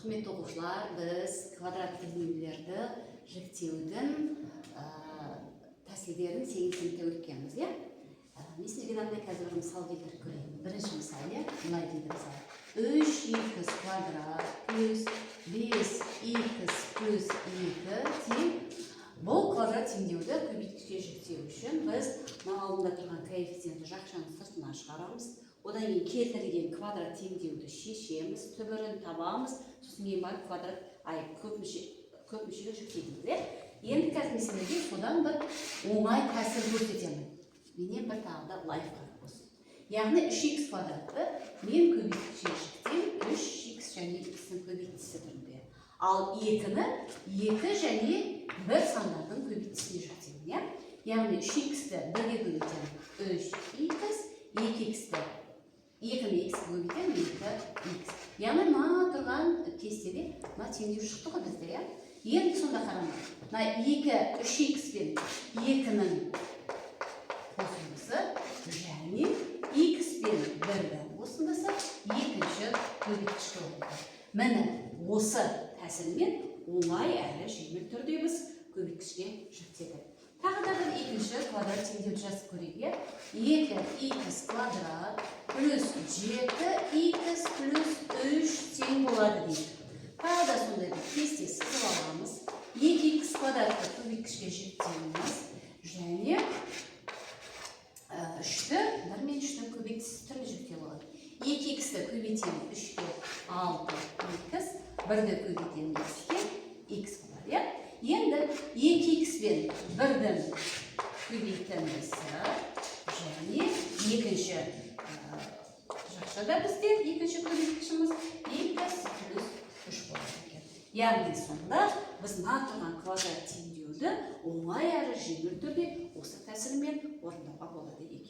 Құрметті оқушылар, біз квадрат теңдеулерді жіктеудің тәсілдерін 8 сыныпта өткенбіз, иә? Мен сізге мынандай қазір бір мысал келтіріп көрейін. Бірінші мысал, иә? Мынай дейді мысал. 3х квадрат плюс 5х плюс 2 тең. Бұл квадрат теңдеуді көбейткішке жіктеу үшін біз мына алдында тұрған коэффициентті жақшаның сыртына шығарамыз. Одан кейін келтірілген квадрат теңдеуді шешеміз, түбірін табамыз, сосын кейін барып көп мүшелі жіктейміз. Енді қазір мен сіздерге содан бір оңай тәсіл көрсетемін. Менен бір тағы да лайфхак болсын. Яғни 3х квадратты мен көбейткішке жіктеймін, 3х және х-ның көбейтісі түрінде. Ал 2-ні 2 және 1 сандардың көбейтісіне жіктеймін. Яғни 3х-ті 1-ге көбейтемін, 3х, 2х-ті 2-ні х көбейтемін, 2х. Яғни мына тұрған кестеде мына теңдеу шықты ғой бізде, иә? Енді сонда қараңыз. Мына 3х пен 2-нің қосындысы және х пен 1-дің қосындысы екінші көбейткішке болады. Міне осы тәсілмен оңай әрі жеңіл түрде біз көбейткішке жіктедік. Тағы да бір екінші квадрат теңдеуді жазып көрейік. 2х квадрат плюс 7х плюс 3 тең болады дейді. Тағы да сондай бір кесте сызып аламыз. 2х квадратты көбейткішке жіктейміз және 3-ті 1 мен 3-ті көбейтісі түрінде жіктеу болады. 2х-ті көбейтемін 3-ке 6х, 1-ді көбейтемін х-ке х болады. Енді 2х пен 1-дің көбейтіндісі және екінші жақшада бізде екінші көбейткішіміз х плюс 3 болады екен. Яғни сонда біз мына тұрған квадрат теңдеуді оңай әрі жеңіл түрде осы тәсілмен орындауға болады екен.